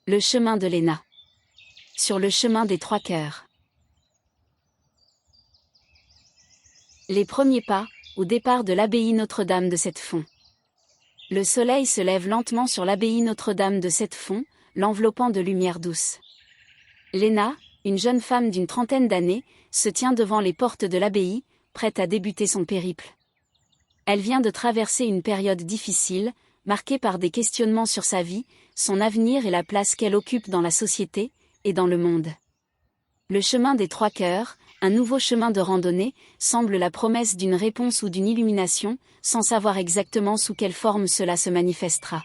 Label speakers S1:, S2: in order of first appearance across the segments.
S1: Le chemin de Léna. Sur le chemin des Trois Cœurs. Les premiers pas, au départ de l'abbaye Notre-Dame de Sept-Fonds. Le soleil se lève lentement sur l'abbaye Notre-Dame de Sept-Fonds, l'enveloppant de lumière douce. Léna, une jeune femme d'une trentaine d'années, se tient devant les portes de l'abbaye, prête à débuter son périple. Elle vient de traverser une période difficile, marquée par des questionnements sur sa vie, son avenir et la place qu'elle occupe dans la société et dans le monde. Le chemin des Trois Cœurs, un nouveau chemin de randonnée, semble la promesse d'une réponse ou d'une illumination, sans savoir exactement sous quelle forme cela se manifestera.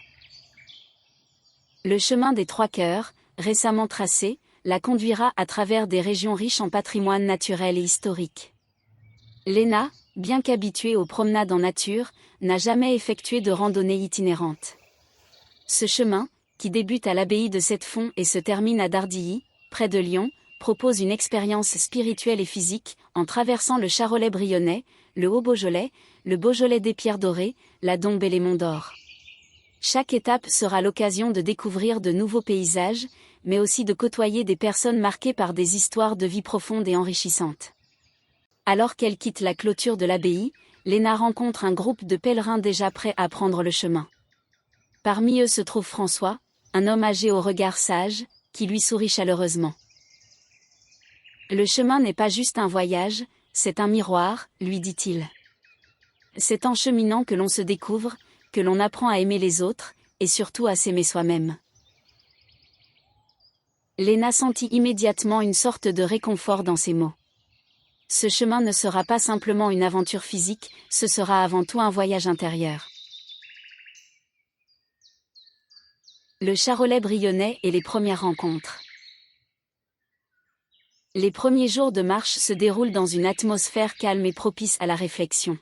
S1: Le chemin des Trois Cœurs, récemment tracé, la conduira à travers des régions riches en patrimoine naturel et historique. Léna, bien qu'habituée aux promenades en nature, n'a jamais effectué de randonnée itinérante. Ce chemin, qui débute à l'abbaye de Sept-Fonds et se termine à Dardilly, près de Lyon, propose une expérience spirituelle et physique, en traversant le Charolais brionnais, le Haut-Beaujolais, le Beaujolais des Pierres Dorées, la Dombe et les Monts d'Or. Chaque étape sera l'occasion de découvrir de nouveaux paysages, mais aussi de côtoyer des personnes marquées par des histoires de vie profondes et enrichissantes. Alors qu'elle quitte la clôture de l'abbaye, Léna rencontre un groupe de pèlerins déjà prêts à prendre le chemin. Parmi eux se trouve François, un homme âgé au regard sage, qui lui sourit chaleureusement. Le chemin n'est pas juste un voyage, c'est un miroir, lui dit-il. C'est en cheminant que l'on se découvre, que l'on apprend à aimer les autres, et surtout à s'aimer soi-même. Léna sentit immédiatement une sorte de réconfort dans ces mots. Ce chemin ne sera pas simplement une aventure physique, ce sera avant tout un voyage intérieur. Le Charolais brionnais et les premières rencontres. Les premiers jours de marche se déroulent dans une atmosphère calme et propice à la réflexion.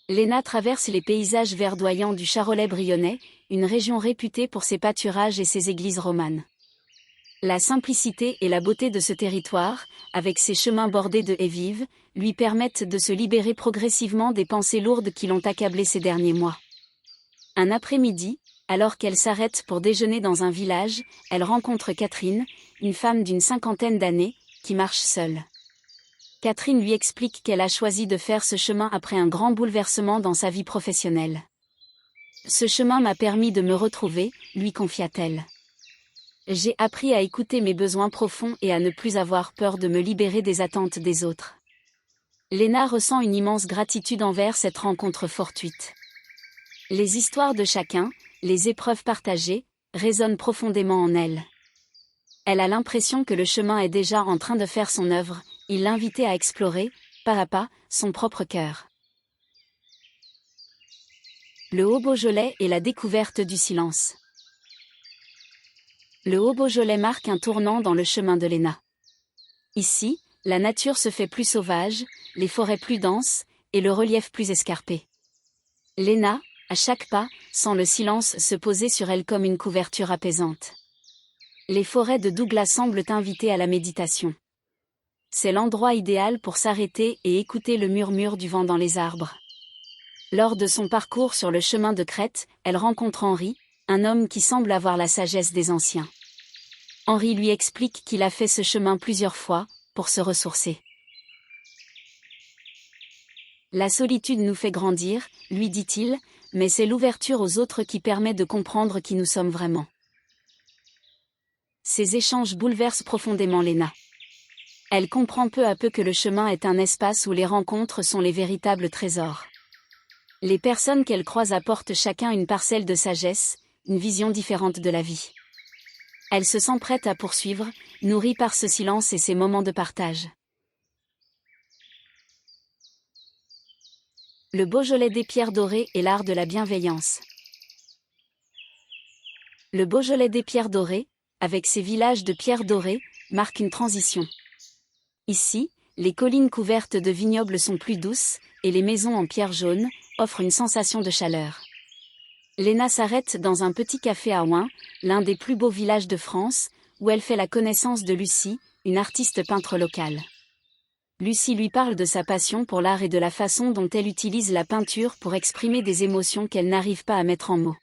S1: Léna traverse les paysages verdoyants du Charolais brionnais, une région réputée pour ses pâturages et ses églises romanes. La simplicité et la beauté de ce territoire, avec ses chemins bordés de haies vives, lui permettent de se libérer progressivement des pensées lourdes qui l'ont accablée ces derniers mois. Un après-midi, alors qu'elle s'arrête pour déjeuner dans un village, elle rencontre Catherine, une femme d'une cinquantaine d'années, qui marche seule. Catherine lui explique qu'elle a choisi de faire ce chemin après un grand bouleversement dans sa vie professionnelle. Ce chemin m'a permis de me retrouver, lui confia-t-elle. J'ai appris à écouter mes besoins profonds et à ne plus avoir peur de me libérer des attentes des autres. Léna ressent une immense gratitude envers cette rencontre fortuite. Les histoires de chacun, les épreuves partagées, résonnent profondément en elle. Elle a l'impression que le chemin est déjà en train de faire son œuvre, il l'invitait à explorer, pas à pas, son propre cœur. Le Haut-Beaujolais et la découverte du silence. Le Haut-Beaujolais marque un tournant dans le chemin de Léna. Ici, la nature se fait plus sauvage, les forêts plus denses, et le relief plus escarpé. Léna, à chaque pas, sent le silence se poser sur elle comme une couverture apaisante. Les forêts de Douglas semblent inviter à la méditation. C'est l'endroit idéal pour s'arrêter et écouter le murmure du vent dans les arbres. Lors de son parcours sur le chemin de crête, elle rencontre Henri, un homme qui semble avoir la sagesse des anciens. Henri lui explique qu'il a fait ce chemin plusieurs fois, pour se ressourcer. La solitude nous fait grandir, lui dit-il, mais c'est l'ouverture aux autres qui permet de comprendre qui nous sommes vraiment. Ces échanges bouleversent profondément Léna. Elle comprend peu à peu que le chemin est un espace où les rencontres sont les véritables trésors. Les personnes qu'elle croise apportent chacun une parcelle de sagesse, une vision différente de la vie. Elle se sent prête à poursuivre, nourrie par ce silence et ces moments de partage. Le Beaujolais des Pierres Dorées et l'art de la bienveillance. Le Beaujolais des Pierres Dorées, avec ses villages de pierres dorées, marque une transition. Ici, les collines couvertes de vignobles sont plus douces, et les maisons en pierre jaune offrent une sensation de chaleur. Léna s'arrête dans un petit café à Oin, l'un des plus beaux villages de France, où elle fait la connaissance de Lucie, une artiste peintre locale. Lucie lui parle de sa passion pour l'art et de la façon dont elle utilise la peinture pour exprimer des émotions qu'elle n'arrive pas à mettre en mots.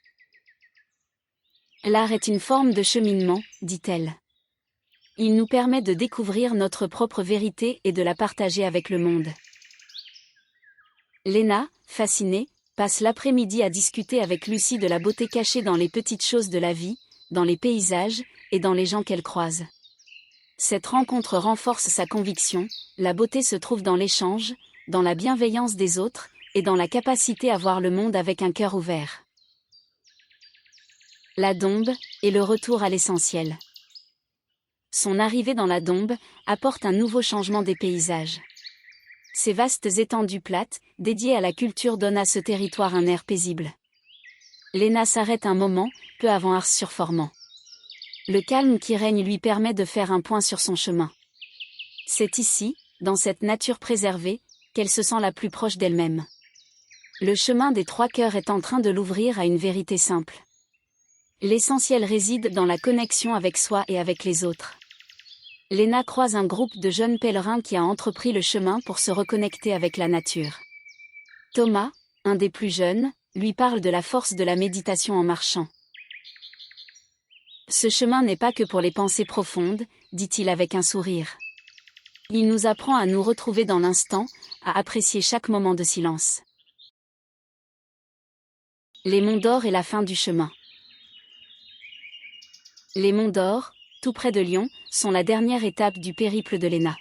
S1: L'art est une forme de cheminement, dit-elle. Il nous permet de découvrir notre propre vérité et de la partager avec le monde. Léna, fascinée, passe l'après-midi à discuter avec Lucie de la beauté cachée dans les petites choses de la vie, dans les paysages, et dans les gens qu'elle croise. Cette rencontre renforce sa conviction, la beauté se trouve dans l'échange, dans la bienveillance des autres, et dans la capacité à voir le monde avec un cœur ouvert. La Dombe, et le retour à l'essentiel. Son arrivée dans la Dombe apporte un nouveau changement des paysages. Ces vastes étendues plates, dédiées à la culture, donnent à ce territoire un air paisible. Léna s'arrête un moment, peu avant Ars-sur-Formant. Le calme qui règne lui permet de faire un point sur son chemin. C'est ici, dans cette nature préservée, qu'elle se sent la plus proche d'elle-même. Le chemin des trois cœurs est en train de l'ouvrir à une vérité simple. L'essentiel réside dans la connexion avec soi et avec les autres. Léna croise un groupe de jeunes pèlerins qui a entrepris le chemin pour se reconnecter avec la nature. Thomas, un des plus jeunes, lui parle de la force de la méditation en marchant. Ce chemin n'est pas que pour les pensées profondes, dit-il avec un sourire. Il nous apprend à nous retrouver dans l'instant, à apprécier chaque moment de silence. Les Monts d'Or et la fin du chemin. Les Monts d'Or, tout près de Lyon, sont la dernière étape du périple de Léna.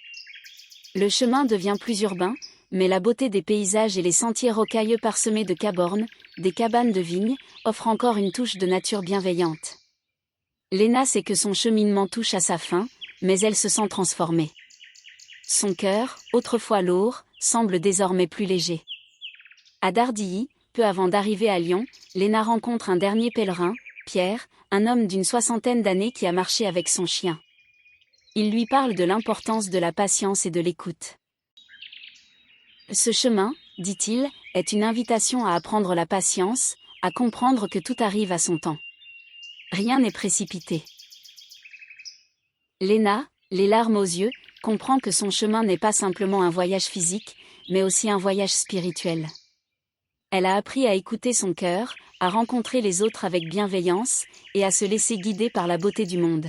S1: Le chemin devient plus urbain, mais la beauté des paysages et les sentiers rocailleux parsemés de cabornes, des cabanes de vignes, offrent encore une touche de nature bienveillante. Léna sait que son cheminement touche à sa fin, mais elle se sent transformée. Son cœur, autrefois lourd, semble désormais plus léger. À Dardilly, peu avant d'arriver à Lyon, Léna rencontre un dernier pèlerin, Pierre, un homme d'une 60aine d'années qui a marché avec son chien. Il lui parle de l'importance de la patience et de l'écoute. Ce chemin, dit-il, est une invitation à apprendre la patience, à comprendre que tout arrive à son temps. Rien n'est précipité. Léna, les larmes aux yeux, comprend que son chemin n'est pas simplement un voyage physique, mais aussi un voyage spirituel. Elle a appris à écouter son cœur, à rencontrer les autres avec bienveillance, et à se laisser guider par la beauté du monde.